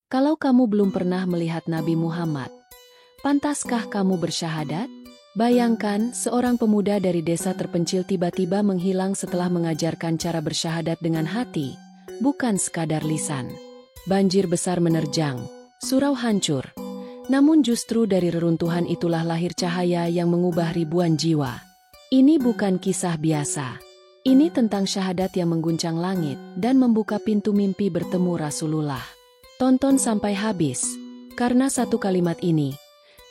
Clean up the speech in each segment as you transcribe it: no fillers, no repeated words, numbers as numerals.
Kalau kamu belum pernah melihat Nabi Muhammad, pantaskah kamu bersyahadat? Bayangkan, seorang pemuda dari desa terpencil tiba-tiba menghilang setelah mengajarkan cara bersyahadat dengan hati, bukan sekadar lisan. Banjir besar menerjang, surau hancur. Namun justru dari reruntuhan itulah lahir cahaya yang mengubah ribuan jiwa. Ini bukan kisah biasa. Ini tentang syahadat yang mengguncang langit dan membuka pintu mimpi bertemu Rasulullah. Tonton sampai habis, karena satu kalimat ini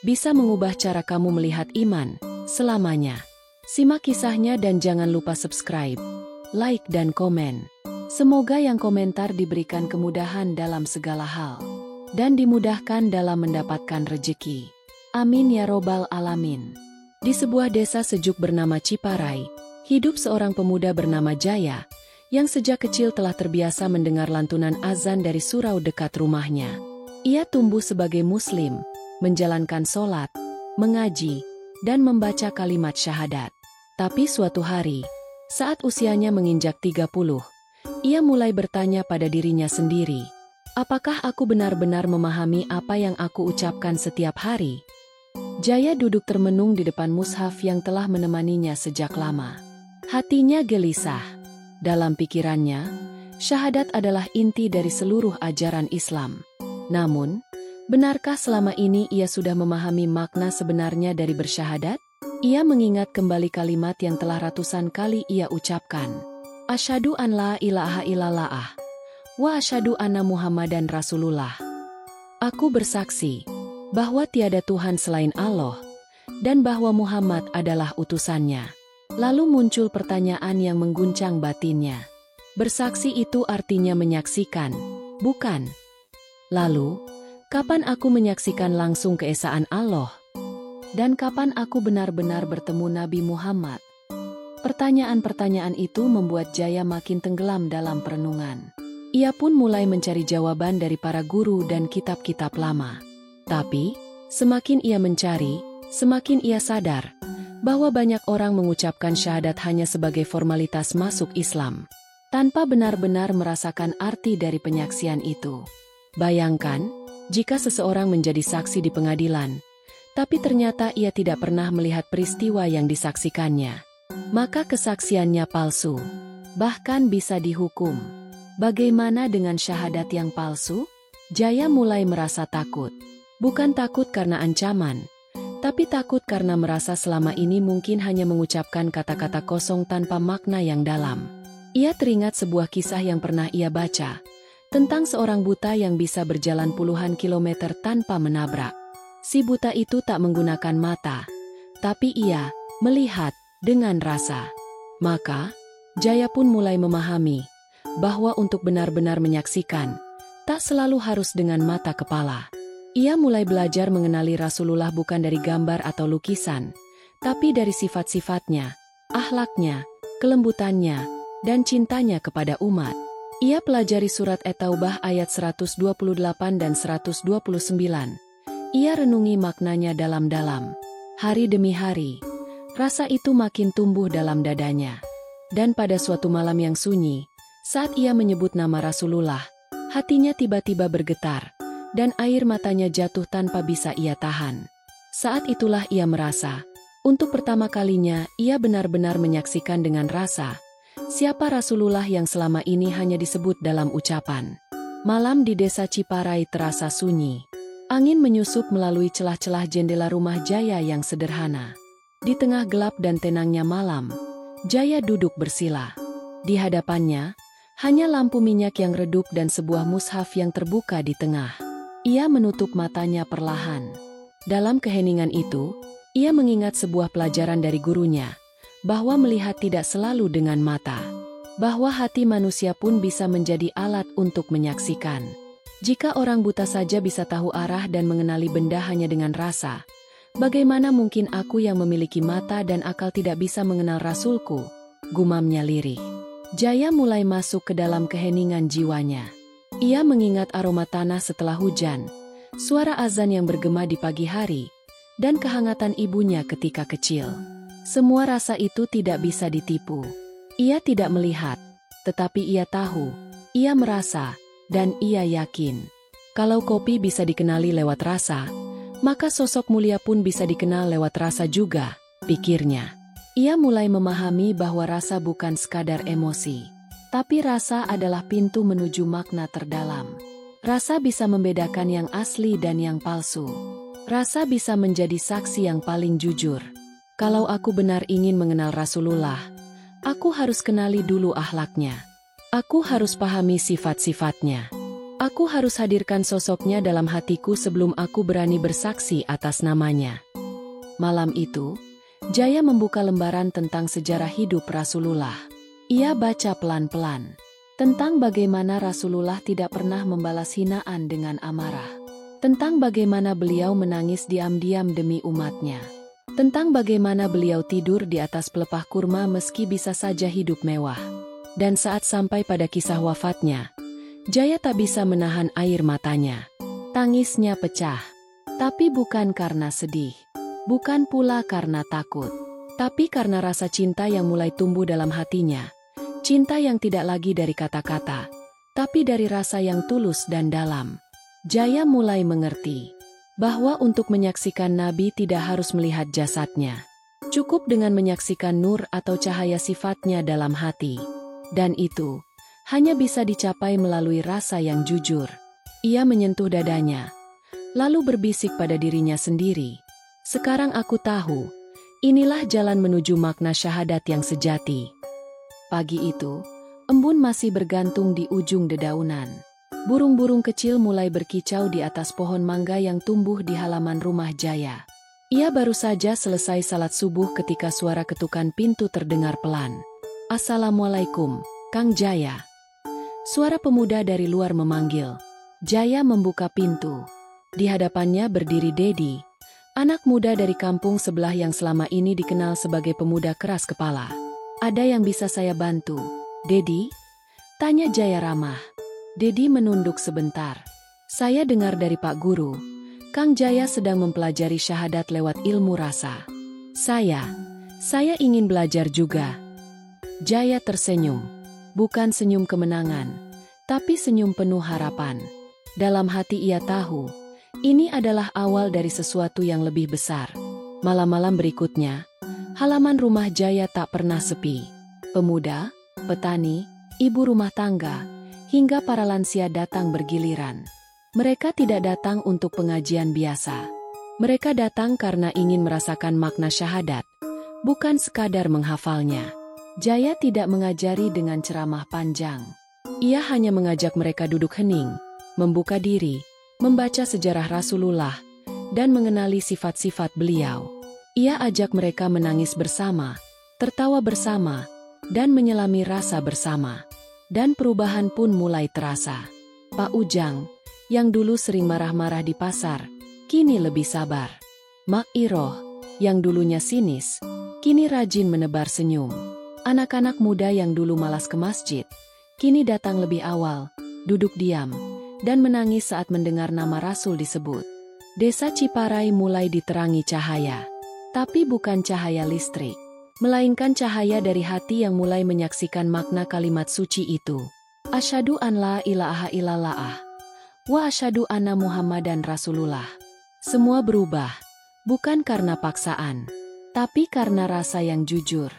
bisa mengubah cara kamu melihat iman selamanya. Simak kisahnya dan jangan lupa subscribe, like dan komen. Semoga yang komentar diberikan kemudahan dalam segala hal dan dimudahkan dalam mendapatkan rejeki. Amin ya robbal alamin. Di sebuah desa sejuk bernama Ciparai, hidup seorang pemuda bernama Jaya, yang sejak kecil telah terbiasa mendengar lantunan azan dari surau dekat rumahnya. Ia tumbuh sebagai muslim, menjalankan sholat, mengaji, dan membaca kalimat syahadat. Tapi suatu hari, saat usianya menginjak 30, ia mulai bertanya pada dirinya sendiri, apakah aku benar-benar memahami apa yang aku ucapkan setiap hari? Jaya duduk termenung di depan mushaf yang telah menemaninya sejak lama. Hatinya gelisah. Dalam pikirannya, syahadat adalah inti dari seluruh ajaran Islam. Namun, benarkah selama ini ia sudah memahami makna sebenarnya dari bersyahadat? Ia mengingat kembali kalimat yang telah ratusan kali ia ucapkan. Asyhadu an la ilaha illallah wa asyhadu anna Muhammadan Rasulullah. Aku bersaksi bahwa tiada Tuhan selain Allah dan bahwa Muhammad adalah utusannya. Lalu muncul pertanyaan yang mengguncang batinnya. Bersaksi itu artinya menyaksikan, bukan? Lalu, kapan aku menyaksikan langsung keesaan Allah? Dan kapan aku benar-benar bertemu Nabi Muhammad? Pertanyaan-pertanyaan itu membuat Jaya makin tenggelam dalam perenungan. Ia pun mulai mencari jawaban dari para guru dan kitab-kitab lama. Tapi, semakin ia mencari, semakin ia sadar bahwa banyak orang mengucapkan syahadat hanya sebagai formalitas masuk Islam, tanpa benar-benar merasakan arti dari penyaksian itu. Bayangkan, jika seseorang menjadi saksi di pengadilan, tapi ternyata ia tidak pernah melihat peristiwa yang disaksikannya, maka kesaksiannya palsu, bahkan bisa dihukum. Bagaimana dengan syahadat yang palsu? Jaya mulai merasa takut. Bukan takut karena ancaman, tapi takut karena merasa selama ini mungkin hanya mengucapkan kata-kata kosong tanpa makna yang dalam. Ia teringat sebuah kisah yang pernah ia baca, tentang seorang buta yang bisa berjalan puluhan kilometer tanpa menabrak. Si buta itu tak menggunakan mata, tapi ia melihat dengan rasa. Maka, Jaya pun mulai memahami bahwa untuk benar-benar menyaksikan, tak selalu harus dengan mata kepala. Ia mulai belajar mengenali Rasulullah bukan dari gambar atau lukisan, tapi dari sifat-sifatnya, akhlaknya, kelembutannya, dan cintanya kepada umat. Ia pelajari surat At-Taubah ayat 128 dan 129. Ia renungi maknanya dalam-dalam. Hari demi hari, rasa itu makin tumbuh dalam dadanya. Dan pada suatu malam yang sunyi, saat ia menyebut nama Rasulullah, hatinya tiba-tiba bergetar, dan air matanya jatuh tanpa bisa ia tahan. Saat itulah ia merasa, untuk pertama kalinya ia benar-benar menyaksikan dengan rasa, siapa Rasulullah yang selama ini hanya disebut dalam ucapan. Malam di desa Ciparai terasa sunyi. Angin menyusup melalui celah-celah jendela rumah Jaya yang sederhana. Di tengah gelap dan tenangnya malam, Jaya duduk bersila. Di hadapannya, hanya lampu minyak yang redup dan sebuah mushaf yang terbuka di tengah. Ia menutup matanya perlahan. Dalam keheningan itu, ia mengingat sebuah pelajaran dari gurunya, bahwa melihat tidak selalu dengan mata, bahwa hati manusia pun bisa menjadi alat untuk menyaksikan. Jika orang buta saja bisa tahu arah dan mengenali benda hanya dengan rasa, bagaimana mungkin aku yang memiliki mata dan akal tidak bisa mengenal Rasulku? Gumamnya lirih. Jaya mulai masuk ke dalam keheningan jiwanya. Ia mengingat aroma tanah setelah hujan, suara azan yang bergema di pagi hari, dan kehangatan ibunya ketika kecil. Semua rasa itu tidak bisa ditipu. Ia tidak melihat, tetapi ia tahu, ia merasa, dan ia yakin. Kalau kopi bisa dikenali lewat rasa, maka sosok mulia pun bisa dikenal lewat rasa juga, pikirnya. Ia mulai memahami bahwa rasa bukan sekadar emosi, tapi rasa adalah pintu menuju makna terdalam. Rasa bisa membedakan yang asli dan yang palsu. Rasa bisa menjadi saksi yang paling jujur. Kalau aku benar ingin mengenal Rasulullah, aku harus kenali dulu akhlaknya. Aku harus pahami sifat-sifatnya. Aku harus hadirkan sosoknya dalam hatiku sebelum aku berani bersaksi atas namanya. Malam itu, Jaya membuka lembaran tentang sejarah hidup Rasulullah. Ia baca pelan-pelan tentang bagaimana Rasulullah tidak pernah membalas hinaan dengan amarah. Tentang bagaimana beliau menangis diam-diam demi umatnya. Tentang bagaimana beliau tidur di atas pelepah kurma meski bisa saja hidup mewah. Dan saat sampai pada kisah wafatnya, Jaya tak bisa menahan air matanya. Tangisnya pecah. Tapi bukan karena sedih. Bukan pula karena takut. Tapi karena rasa cinta yang mulai tumbuh dalam hatinya. Cinta yang tidak lagi dari kata-kata, tapi dari rasa yang tulus dan dalam. Jaya mulai mengerti bahwa untuk menyaksikan Nabi tidak harus melihat jasadnya. Cukup dengan menyaksikan nur atau cahaya sifatnya dalam hati. Dan itu hanya bisa dicapai melalui rasa yang jujur. Ia menyentuh dadanya, lalu berbisik pada dirinya sendiri. Sekarang aku tahu, inilah jalan menuju makna syahadat yang sejati. Pagi itu, embun masih bergantung di ujung dedaunan. Burung-burung kecil mulai berkicau di atas pohon mangga yang tumbuh di halaman rumah Jaya. Ia baru saja selesai salat subuh ketika suara ketukan pintu terdengar pelan. "Assalamualaikum, Kang Jaya." Suara pemuda dari luar memanggil. Jaya membuka pintu. Di hadapannya berdiri Dedi, anak muda dari kampung sebelah yang selama ini dikenal sebagai pemuda keras kepala. "Ada yang bisa saya bantu, Dedi?" tanya Jaya ramah. Dedi menunduk sebentar. "Saya dengar dari Pak Guru, Kang Jaya sedang mempelajari syahadat lewat ilmu rasa. Saya ingin belajar juga." Jaya tersenyum. Bukan senyum kemenangan, tapi senyum penuh harapan. Dalam hati ia tahu, ini adalah awal dari sesuatu yang lebih besar. Malam-malam berikutnya, halaman rumah Jaya tak pernah sepi. Pemuda, petani, ibu rumah tangga, hingga para lansia datang bergiliran. Mereka tidak datang untuk pengajian biasa. Mereka datang karena ingin merasakan makna syahadat, bukan sekadar menghafalnya. Jaya tidak mengajari dengan ceramah panjang. Ia hanya mengajak mereka duduk hening, membuka diri, membaca sejarah Rasulullah, dan mengenali sifat-sifat beliau. Ia ajak mereka menangis bersama, tertawa bersama, dan menyelami rasa bersama. Dan perubahan pun mulai terasa. Pak Ujang, yang dulu sering marah-marah di pasar, kini lebih sabar. Mak Iroh, yang dulunya sinis, kini rajin menebar senyum. Anak-anak muda yang dulu malas ke masjid, kini datang lebih awal, duduk diam, dan menangis saat mendengar nama Rasul disebut. Desa Ciparai mulai diterangi cahaya. Tapi bukan cahaya listrik, melainkan cahaya dari hati yang mulai menyaksikan makna kalimat suci itu. Asyhadu an la ilaha illallah, wa asyhadu anna Muhammadan Rasulullah. Semua berubah, bukan karena paksaan, tapi karena rasa yang jujur.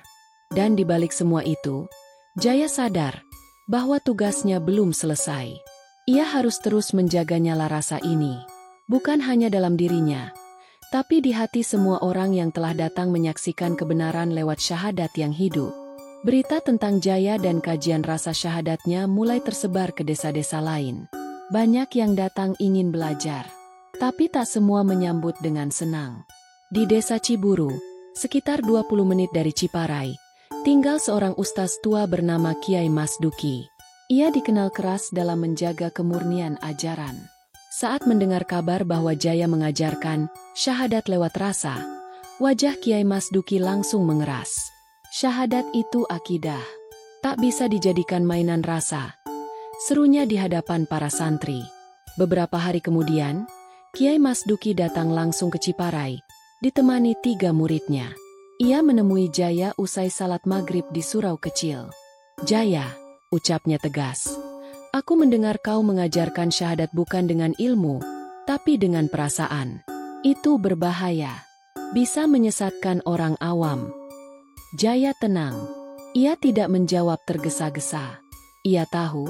Dan di balik semua itu, Jaya sadar bahwa tugasnya belum selesai. Ia harus terus menjaga nyala rasa ini, bukan hanya dalam dirinya, tapi di hati semua orang yang telah datang menyaksikan kebenaran lewat syahadat yang hidup. Berita tentang Jaya dan kajian rasa syahadatnya mulai tersebar ke desa-desa lain. Banyak yang datang ingin belajar, tapi tak semua menyambut dengan senang. Di desa Ciburu, sekitar 20 menit dari Ciparai, tinggal seorang ustaz tua bernama Kiai Masduki. Ia dikenal keras dalam menjaga kemurnian ajaran. Saat mendengar kabar bahwa Jaya mengajarkan syahadat lewat rasa, wajah Kiai Masduki langsung mengeras. Syahadat itu akidah, tak bisa dijadikan mainan rasa, serunya di hadapan para santri. Beberapa hari kemudian, Kiai Masduki datang langsung ke Ciparai, ditemani 3 muridnya. Ia menemui Jaya usai salat maghrib di surau kecil. "Jaya," ucapnya tegas, Aku mendengar kau mengajarkan syahadat bukan dengan ilmu, tapi dengan perasaan. Itu berbahaya. Bisa menyesatkan orang awam. Jaya tenang. Ia tidak menjawab tergesa-gesa. Ia tahu,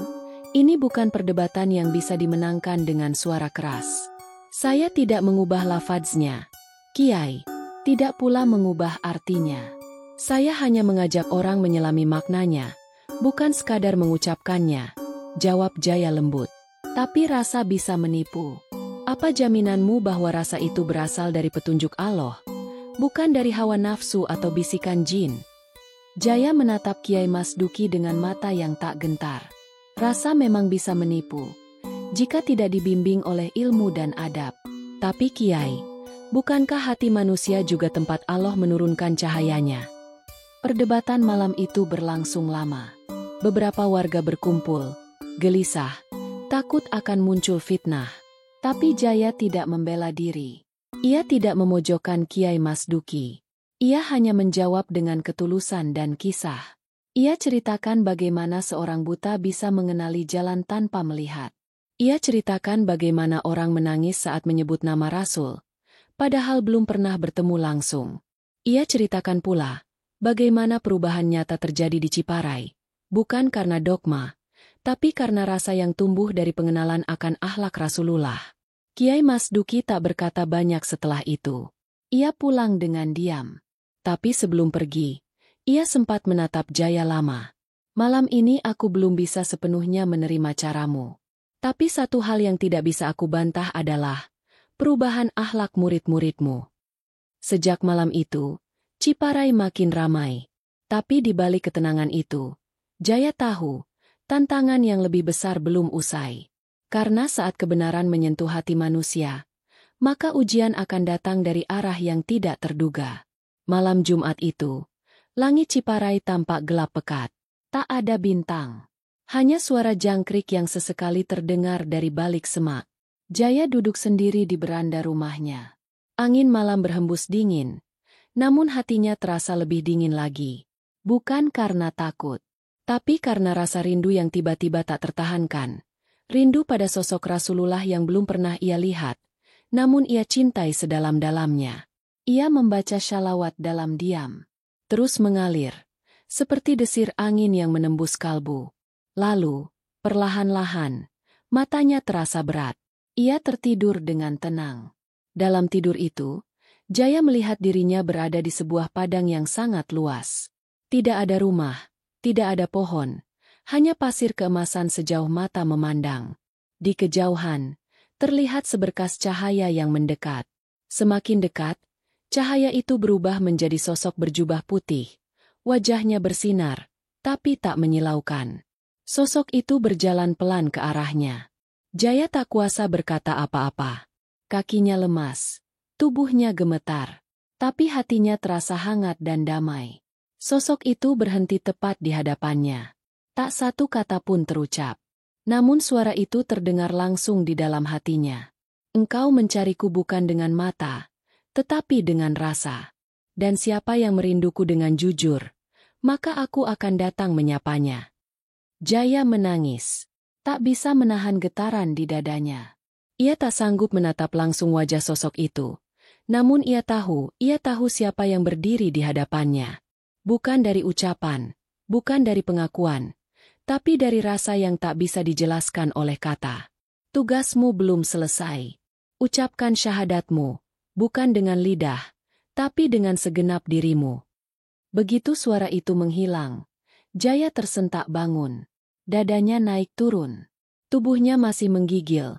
ini bukan perdebatan yang bisa dimenangkan dengan suara keras. Saya tidak mengubah lafadznya, Kiai. Tidak pula mengubah artinya. Saya hanya mengajak orang menyelami maknanya, bukan sekadar mengucapkannya, jawab Jaya lembut. Tapi rasa bisa menipu. Apa jaminanmu bahwa rasa itu berasal dari petunjuk Allah, bukan dari hawa nafsu atau bisikan jin? Jaya menatap Kiai Mas Duki dengan mata yang tak gentar. Rasa memang bisa menipu, jika tidak dibimbing oleh ilmu dan adab. Tapi Kiai, bukankah hati manusia juga tempat Allah menurunkan cahayanya? Perdebatan malam itu berlangsung lama. Beberapa warga berkumpul, gelisah, takut akan muncul fitnah. Tapi Jaya tidak membela diri. Ia tidak memojokkan Kiai Mas Duki. Ia hanya menjawab dengan ketulusan dan kisah. Ia ceritakan bagaimana seorang buta bisa mengenali jalan tanpa melihat. Ia ceritakan bagaimana orang menangis saat menyebut nama Rasul, padahal belum pernah bertemu langsung. Ia ceritakan pula bagaimana perubahan nyata terjadi di Ciparai, bukan karena dogma, tapi karena rasa yang tumbuh dari pengenalan akan akhlak Rasulullah. Kiai Mas Duki tak berkata banyak setelah itu. Ia pulang dengan diam. Tapi sebelum pergi, ia sempat menatap Jaya lama. Malam ini aku belum bisa sepenuhnya menerima caramu. Tapi satu hal yang tidak bisa aku bantah adalah perubahan akhlak murid-muridmu. Sejak malam itu, Ciparai makin ramai. Tapi di balik ketenangan itu, Jaya tahu, tantangan yang lebih besar belum usai. Karena saat kebenaran menyentuh hati manusia, maka ujian akan datang dari arah yang tidak terduga. Malam Jumat itu, langit Ciparai tampak gelap pekat. Tak ada bintang. Hanya suara jangkrik yang sesekali terdengar dari balik semak. Jaya duduk sendiri di beranda rumahnya. Angin malam berhembus dingin, namun hatinya terasa lebih dingin lagi. Bukan karena takut, tapi karena rasa rindu yang tiba-tiba tak tertahankan. Rindu pada sosok Rasulullah yang belum pernah ia lihat, namun ia cintai sedalam-dalamnya. Ia membaca syalawat dalam diam, terus mengalir, seperti desir angin yang menembus kalbu. Lalu, perlahan-lahan, matanya terasa berat. Ia tertidur dengan tenang. Dalam tidur itu, Jaya melihat dirinya berada di sebuah padang yang sangat luas. Tidak ada rumah, tidak ada pohon, hanya pasir keemasan sejauh mata memandang. Di kejauhan, terlihat seberkas cahaya yang mendekat. Semakin dekat, cahaya itu berubah menjadi sosok berjubah putih. Wajahnya bersinar, tapi tak menyilaukan. Sosok itu berjalan pelan ke arahnya. Jaya tak kuasa berkata apa-apa. Kakinya lemas, tubuhnya gemetar, tapi hatinya terasa hangat dan damai. Sosok itu berhenti tepat di hadapannya. Tak satu kata pun terucap. Namun suara itu terdengar langsung di dalam hatinya. Engkau mencariku bukan dengan mata, tetapi dengan rasa. Dan siapa yang merinduku dengan jujur, maka aku akan datang menyapanya. Jaya menangis. Tak bisa menahan getaran di dadanya. Ia tak sanggup menatap langsung wajah sosok itu. Namun ia tahu siapa yang berdiri di hadapannya. Bukan dari ucapan, bukan dari pengakuan, tapi dari rasa yang tak bisa dijelaskan oleh kata. Tugasmu belum selesai. Ucapkan syahadatmu, bukan dengan lidah, tapi dengan segenap dirimu. Begitu suara itu menghilang, Jaya tersentak bangun. Dadanya naik turun. Tubuhnya masih menggigil,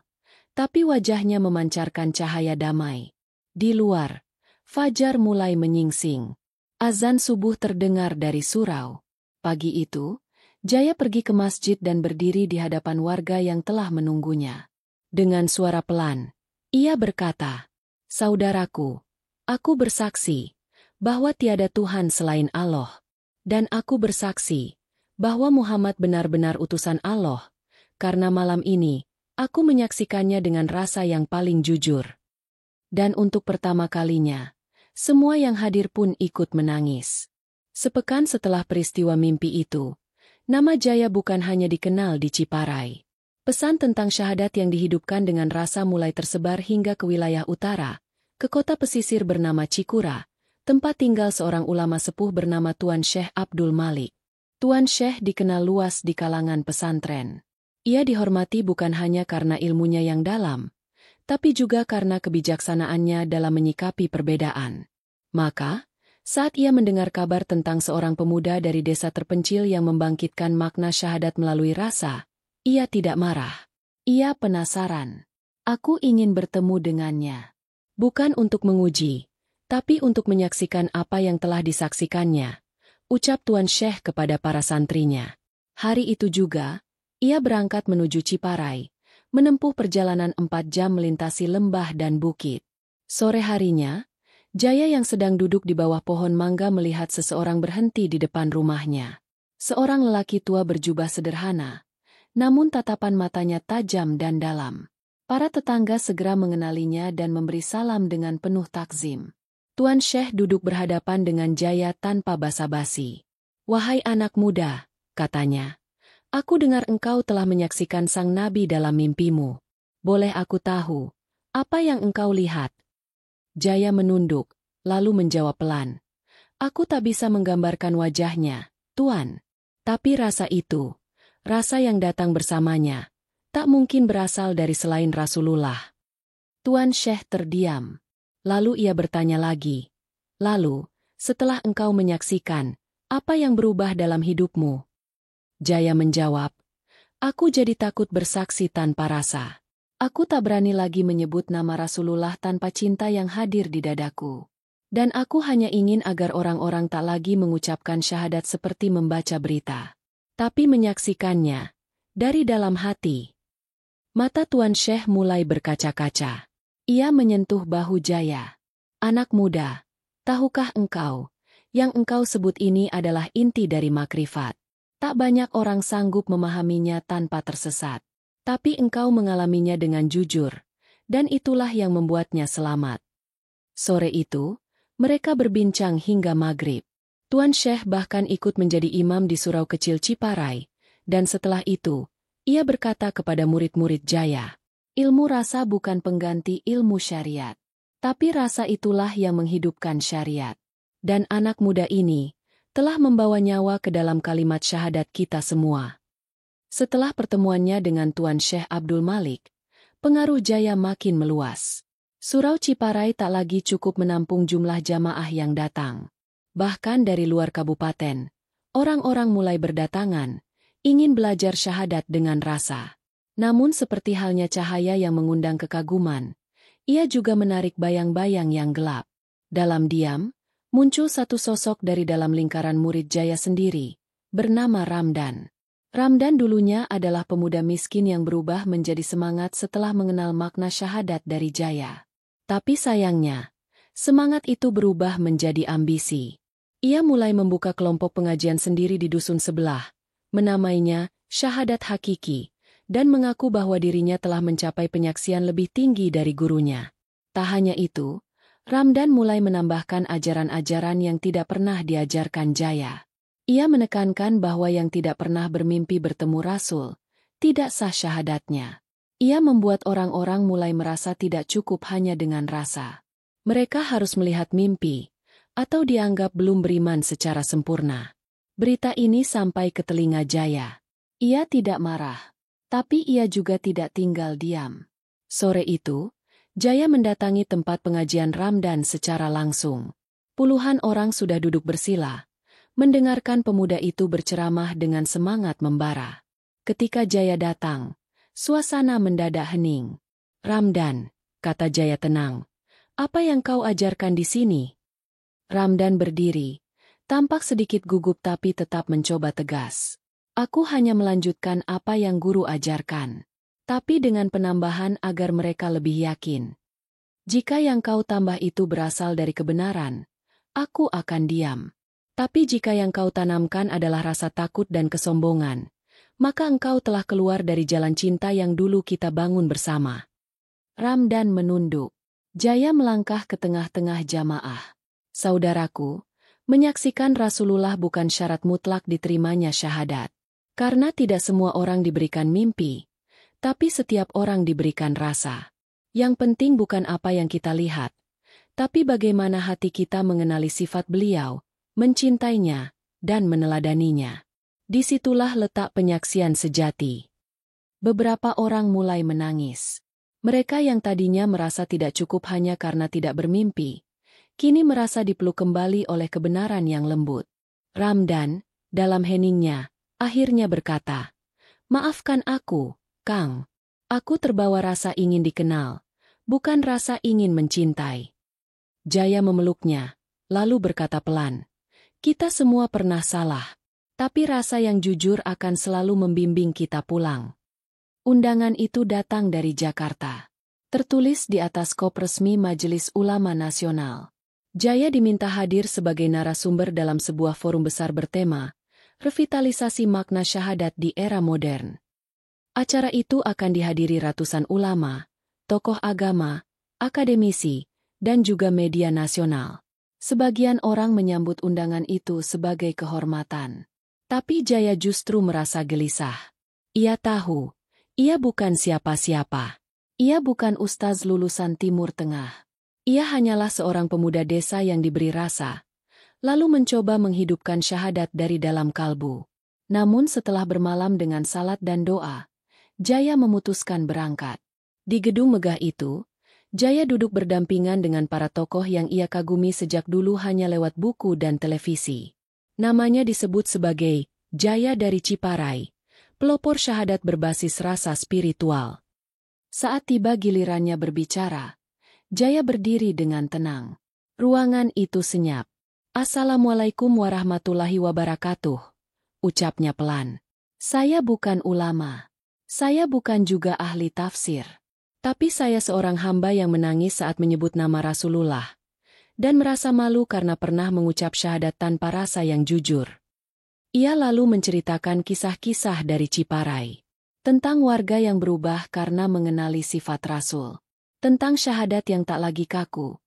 tapi wajahnya memancarkan cahaya damai. Di luar, fajar mulai menyingsing. Azan subuh terdengar dari surau. Pagi itu, Jaya pergi ke masjid dan berdiri di hadapan warga yang telah menunggunya. Dengan suara pelan, ia berkata, "Saudaraku, aku bersaksi bahwa tiada Tuhan selain Allah. Dan aku bersaksi bahwa Muhammad benar-benar utusan Allah, karena malam ini, aku menyaksikannya dengan rasa yang paling jujur." Dan untuk pertama kalinya, semua yang hadir pun ikut menangis. Sepekan setelah peristiwa mimpi itu, nama Jaya bukan hanya dikenal di Ciparai, Pesan tentang syahadat yang dihidupkan dengan rasa mulai tersebar hingga ke wilayah utara, ke kota pesisir bernama Cikura, tempat tinggal seorang ulama sepuh bernama Tuan Syekh Abdul Malik. Tuan Syekh dikenal luas di kalangan pesantren. Ia dihormati bukan hanya karena ilmunya yang dalam, tapi juga karena kebijaksanaannya dalam menyikapi perbedaan. Maka, saat ia mendengar kabar tentang seorang pemuda dari desa terpencil yang membangkitkan makna syahadat melalui rasa, ia tidak marah. Ia penasaran. Aku ingin bertemu dengannya. Bukan untuk menguji, tapi untuk menyaksikan apa yang telah disaksikannya, ucap Tuan Syekh kepada para santrinya. Hari itu juga, ia berangkat menuju Ciparai, menempuh perjalanan 4 jam melintasi lembah dan bukit. Sore harinya, Jaya yang sedang duduk di bawah pohon mangga melihat seseorang berhenti di depan rumahnya. Seorang lelaki tua berjubah sederhana, namun tatapan matanya tajam dan dalam. Para tetangga segera mengenalinya dan memberi salam dengan penuh takzim. Tuan Syekh duduk berhadapan dengan Jaya tanpa basa-basi. "Wahai anak muda," katanya, "aku dengar engkau telah menyaksikan sang nabi dalam mimpimu. Boleh aku tahu, apa yang engkau lihat?" Jaya menunduk, lalu menjawab pelan. "Aku tak bisa menggambarkan wajahnya, Tuan. Tapi rasa itu, rasa yang datang bersamanya, tak mungkin berasal dari selain Rasulullah." Tuan Syekh terdiam. Lalu ia bertanya lagi, "Lalu, setelah engkau menyaksikan, apa yang berubah dalam hidupmu?" Jaya menjawab, "Aku jadi takut bersaksi tanpa rasa. Aku tak berani lagi menyebut nama Rasulullah tanpa cinta yang hadir di dadaku. Dan aku hanya ingin agar orang-orang tak lagi mengucapkan syahadat seperti membaca berita, tapi menyaksikannya dari dalam hati." Mata Tuan Syekh mulai berkaca-kaca. Ia menyentuh bahu Jaya. "Anak muda, tahukah engkau, yang engkau sebut ini adalah inti dari makrifat. Tak banyak orang sanggup memahaminya tanpa tersesat. Tapi engkau mengalaminya dengan jujur, dan itulah yang membuatnya selamat." Sore itu, mereka berbincang hingga maghrib. Tuan Syekh bahkan ikut menjadi imam di surau kecil Ciparai, dan setelah itu, ia berkata kepada murid-murid Jaya, "Ilmu rasa bukan pengganti ilmu syariat. Tapi rasa itulah yang menghidupkan syariat. Dan anak muda ini telah membawa nyawa ke dalam kalimat syahadat kita semua." Setelah pertemuannya dengan Tuan Syekh Abdul Malik, pengaruh Jaya makin meluas. Surau Ciparai tak lagi cukup menampung jumlah jamaah yang datang. Bahkan dari luar kabupaten, orang-orang mulai berdatangan, ingin belajar syahadat dengan rasa. Namun seperti halnya cahaya yang mengundang kekaguman, ia juga menarik bayang-bayang yang gelap. Dalam diam, muncul satu sosok dari dalam lingkaran murid Jaya sendiri, bernama Ramdan. Ramdan dulunya adalah pemuda miskin yang berubah menjadi semangat setelah mengenal makna syahadat dari Jaya. Tapi sayangnya, semangat itu berubah menjadi ambisi. Ia mulai membuka kelompok pengajian sendiri di dusun sebelah, menamainya Syahadat Hakiki, dan mengaku bahwa dirinya telah mencapai penyaksian lebih tinggi dari gurunya. Tak hanya itu, Ramdan mulai menambahkan ajaran-ajaran yang tidak pernah diajarkan Jaya. Ia menekankan bahwa yang tidak pernah bermimpi bertemu Rasul, tidak sah syahadatnya. Ia membuat orang-orang mulai merasa tidak cukup hanya dengan rasa. Mereka harus melihat mimpi, atau dianggap belum beriman secara sempurna. Berita ini sampai ke telinga Jaya. Ia tidak marah. Tapi ia juga tidak tinggal diam. Sore itu, Jaya mendatangi tempat pengajian Ramdan secara langsung. Puluhan orang sudah duduk bersila, mendengarkan pemuda itu berceramah dengan semangat membara. Ketika Jaya datang, suasana mendadak hening. "Ramdan," kata Jaya tenang, "apa yang kau ajarkan di sini?" Ramdan berdiri, tampak sedikit gugup tapi tetap mencoba tegas. "Aku hanya melanjutkan apa yang guru ajarkan, tapi dengan penambahan agar mereka lebih yakin. Jika yang kau tambah itu berasal dari kebenaran, aku akan diam. Tapi jika yang kau tanamkan adalah rasa takut dan kesombongan, maka engkau telah keluar dari jalan cinta yang dulu kita bangun bersama." Ramdan menunduk. Jaya melangkah ke tengah-tengah jamaah. "Saudaraku, menyaksikan Rasulullah bukan syarat mutlak diterimanya syahadat. Karena tidak semua orang diberikan mimpi, Tapi setiap orang diberikan rasa. Yang penting bukan apa yang kita lihat, tapi bagaimana hati kita mengenali sifat beliau, mencintainya, dan meneladaninya. Disitulah letak penyaksian sejati. Beberapa orang mulai menangis. Mereka yang tadinya merasa tidak cukup hanya karena tidak bermimpi, kini merasa dipeluk kembali oleh kebenaran yang lembut. Ramdan, dalam heningnya, akhirnya berkata, "Maafkan aku, Kang. Aku terbawa rasa ingin dikenal, bukan rasa ingin mencintai." Jaya memeluknya, lalu berkata pelan, "Kita semua pernah salah, tapi rasa yang jujur akan selalu membimbing kita pulang." Undangan itu datang dari Jakarta. Tertulis di atas kop resmi Majelis Ulama Nasional. Jaya diminta hadir sebagai narasumber dalam sebuah forum besar bertema, Revitalisasi Makna Syahadat di Era Modern. Acara itu akan dihadiri ratusan ulama, tokoh agama, akademisi, dan juga media nasional. Sebagian orang menyambut undangan itu sebagai kehormatan. Tapi Jaya justru merasa gelisah. Ia tahu, ia bukan siapa-siapa. Ia bukan ustaz lulusan Timur Tengah. Ia hanyalah seorang pemuda desa yang diberi rasa, lalu mencoba menghidupkan syahadat dari dalam kalbu. Namun setelah bermalam dengan salat dan doa, Jaya memutuskan berangkat. Di gedung megah itu, Jaya duduk berdampingan dengan para tokoh yang ia kagumi sejak dulu hanya lewat buku dan televisi. Namanya disebut sebagai Jaya dari Ciparai, pelopor syahadat berbasis rasa spiritual. Saat tiba gilirannya berbicara, Jaya berdiri dengan tenang. Ruangan itu senyap. "Assalamualaikum warahmatullahi wabarakatuh," ucapnya pelan. "Saya bukan ulama. Saya bukan juga ahli tafsir. Tapi saya seorang hamba yang menangis saat menyebut nama Rasulullah, dan merasa malu karena pernah mengucap syahadat tanpa rasa yang jujur." Ia lalu menceritakan kisah-kisah dari Ciparai. Tentang warga yang berubah karena mengenali sifat Rasul. Tentang syahadat yang tak lagi kaku,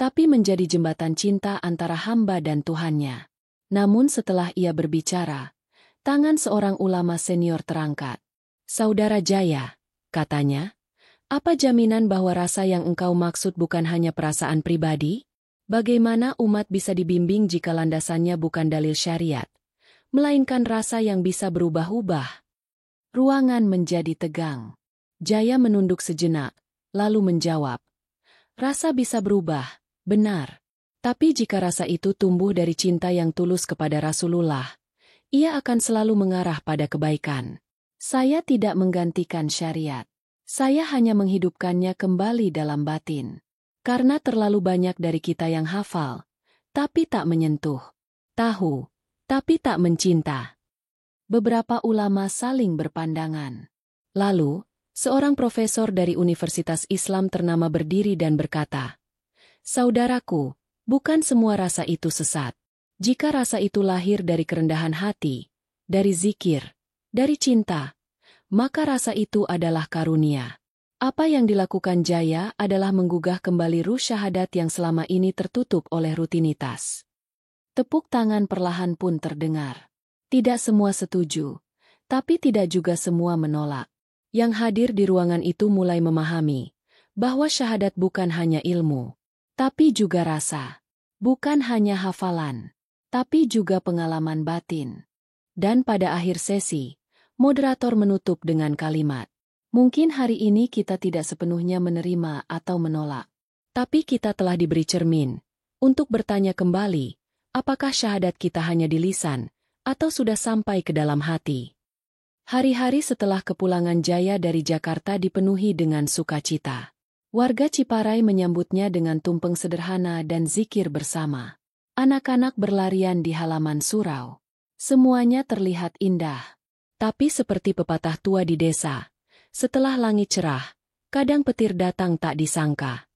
tapi menjadi jembatan cinta antara hamba dan Tuhannya. Namun setelah ia berbicara, tangan seorang ulama senior terangkat. "Saudara Jaya," katanya, "apa jaminan bahwa rasa yang engkau maksud bukan hanya perasaan pribadi? Bagaimana umat bisa dibimbing jika landasannya bukan dalil syariat, melainkan rasa yang bisa berubah-ubah?" Ruangan menjadi tegang. Jaya menunduk sejenak, lalu menjawab, "Rasa bisa berubah, benar. Tapi jika rasa itu tumbuh dari cinta yang tulus kepada Rasulullah, ia akan selalu mengarah pada kebaikan. Saya tidak menggantikan syariat. Saya hanya menghidupkannya kembali dalam batin. Karena terlalu banyak dari kita yang hafal, tapi tak menyentuh. Tahu, tapi tak mencinta." Beberapa ulama saling berpandangan. Lalu, seorang profesor dari Universitas Islam ternama berdiri dan berkata, "Saudaraku, bukan semua rasa itu sesat. Jika rasa itu lahir dari kerendahan hati, dari zikir, dari cinta, maka rasa itu adalah karunia." Apa yang dilakukan Jaya adalah menggugah kembali ruh syahadat yang selama ini tertutup oleh rutinitas. Tepuk tangan perlahan pun terdengar. Tidak semua setuju, tapi tidak juga semua menolak. Yang hadir di ruangan itu mulai memahami bahwa syahadat bukan hanya ilmu, tapi juga rasa. Bukan hanya hafalan, tapi juga pengalaman batin. Dan pada akhir sesi, moderator menutup dengan kalimat, "Mungkin hari ini kita tidak sepenuhnya menerima atau menolak, tapi kita telah diberi cermin untuk bertanya kembali, apakah syahadat kita hanya di lisan, atau sudah sampai ke dalam hati." Hari-hari setelah kepulangan Jaya dari Jakarta dipenuhi dengan sukacita. Warga Ciparai menyambutnya dengan tumpeng sederhana dan zikir bersama. Anak-anak berlarian di halaman surau. Semuanya terlihat indah. Tapi seperti pepatah tua di desa, setelah langit cerah, kadang petir datang tak disangka.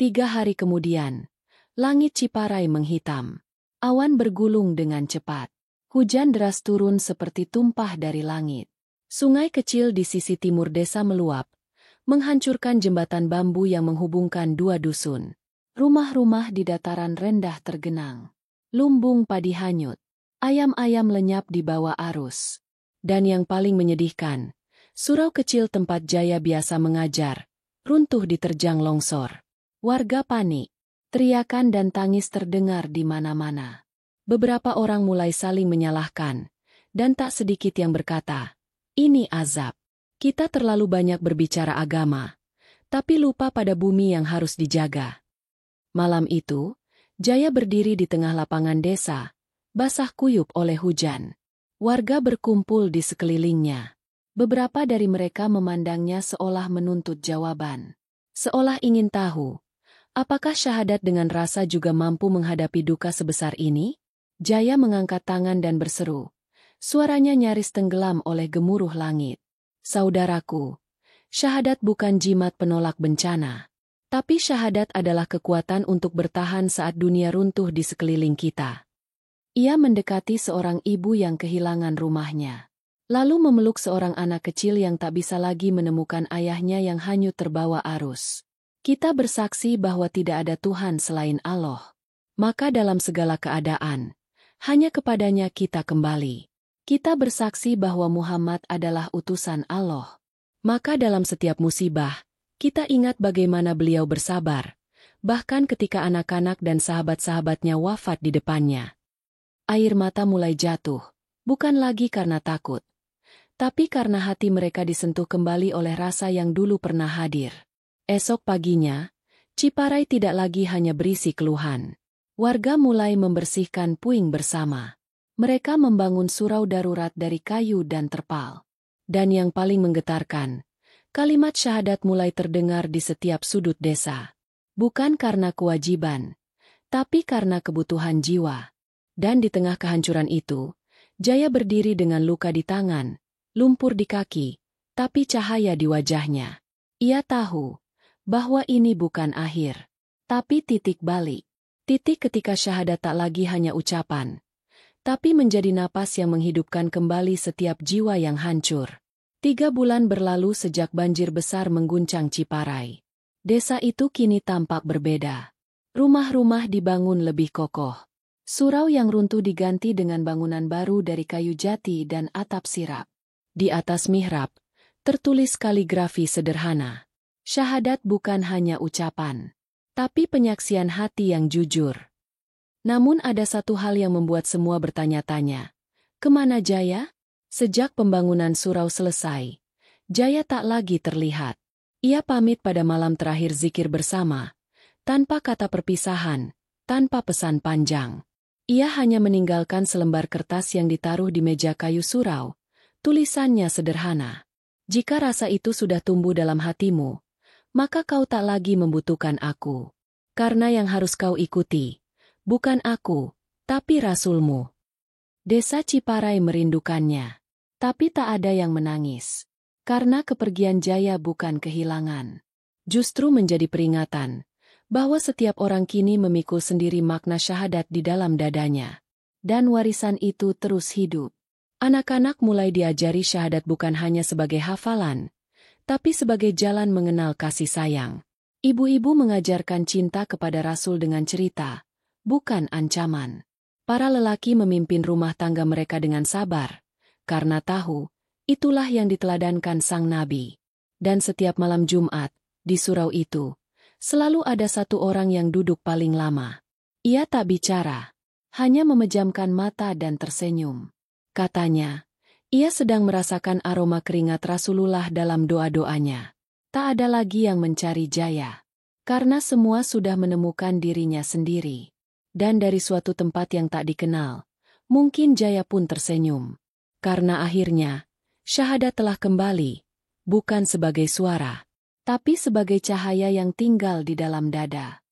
3 hari kemudian, langit Ciparai menghitam. Awan bergulung dengan cepat. Hujan deras turun seperti tumpah dari langit. Sungai kecil di sisi timur desa meluap, menghancurkan jembatan bambu yang menghubungkan 2 dusun. Rumah-rumah di dataran rendah tergenang. Lumbung padi hanyut. Ayam-ayam lenyap di bawah arus. Dan yang paling menyedihkan, Surau kecil tempat Jaya biasa mengajar, runtuh diterjang longsor. Warga panik. Teriakan dan tangis terdengar di mana-mana. Beberapa orang mulai saling menyalahkan, dan tak sedikit yang berkata, "Ini azab. Kita terlalu banyak berbicara agama, tapi lupa pada bumi yang harus dijaga." Malam itu, Jaya berdiri di tengah lapangan desa, basah kuyup oleh hujan. Warga berkumpul di sekelilingnya. Beberapa dari mereka memandangnya seolah menuntut jawaban. Seolah ingin tahu, apakah syahadat dengan rasa juga mampu menghadapi duka sebesar ini? Jaya mengangkat tangan dan berseru. Suaranya nyaris tenggelam oleh gemuruh langit. "Saudaraku, syahadat bukan jimat penolak bencana. Tapi syahadat adalah kekuatan untuk bertahan saat dunia runtuh di sekeliling kita." Ia mendekati seorang ibu yang kehilangan rumahnya. Lalu memeluk seorang anak kecil yang tak bisa lagi menemukan ayahnya yang hanyut terbawa arus. "Kita bersaksi bahwa tidak ada Tuhan selain Allah. Maka dalam segala keadaan, hanya kepadanya kita kembali. Kita bersaksi bahwa Muhammad adalah utusan Allah. Maka dalam setiap musibah, kita ingat bagaimana beliau bersabar, bahkan ketika anak-anak dan sahabat-sahabatnya wafat di depannya." Air mata mulai jatuh, bukan lagi karena takut, tapi karena hati mereka disentuh kembali oleh rasa yang dulu pernah hadir. Esok paginya, Ciparai tidak lagi hanya berisi keluhan. Warga mulai membersihkan puing bersama. Mereka membangun surau darurat dari kayu dan terpal. Dan yang paling menggetarkan, kalimat syahadat mulai terdengar di setiap sudut desa. Bukan karena kewajiban, tapi karena kebutuhan jiwa. Dan di tengah kehancuran itu, Jaya berdiri dengan luka di tangan, lumpur di kaki, tapi cahaya di wajahnya. Ia tahu bahwa ini bukan akhir, tapi titik balik. Titik ketika syahadat tak lagi hanya ucapan, tapi menjadi napas yang menghidupkan kembali setiap jiwa yang hancur. 3 bulan berlalu sejak banjir besar mengguncang Ciparai. Desa itu kini tampak berbeda. Rumah-rumah dibangun lebih kokoh. Surau yang runtuh diganti dengan bangunan baru dari kayu jati dan atap sirap. Di atas mihrab, tertulis kaligrafi sederhana. Syahadat bukan hanya ucapan, tapi penyaksian hati yang jujur. Namun ada satu hal yang membuat semua bertanya-tanya. Kemana Jaya? Sejak pembangunan surau selesai, Jaya tak lagi terlihat. Ia pamit pada malam terakhir zikir bersama, tanpa kata perpisahan, tanpa pesan panjang. Ia hanya meninggalkan selembar kertas yang ditaruh di meja kayu surau. Tulisannya sederhana. "Jika rasa itu sudah tumbuh dalam hatimu, maka kau tak lagi membutuhkan aku. Karena yang harus kau ikuti, bukan aku, tapi Rasulmu." Desa Ciparai merindukannya. Tapi tak ada yang menangis. Karena kepergian Jaya bukan kehilangan. Justru menjadi peringatan bahwa setiap orang kini memikul sendiri makna syahadat di dalam dadanya. Dan warisan itu terus hidup. Anak-anak mulai diajari syahadat bukan hanya sebagai hafalan, tapi sebagai jalan mengenal kasih sayang. Ibu-ibu mengajarkan cinta kepada Rasul dengan cerita, bukan ancaman. Para lelaki memimpin rumah tangga mereka dengan sabar, karena tahu, itulah yang diteladankan sang Nabi. Dan setiap malam Jumat, di surau itu, selalu ada satu orang yang duduk paling lama. Ia tak bicara, hanya memejamkan mata dan tersenyum. Katanya, ia sedang merasakan aroma keringat Rasulullah dalam doa-doanya. Tak ada lagi yang mencari Jaya, karena semua sudah menemukan dirinya sendiri. Dan dari suatu tempat yang tak dikenal, mungkin Jaya pun tersenyum. Karena akhirnya, syahadat telah kembali, bukan sebagai suara, tapi sebagai cahaya yang tinggal di dalam dada.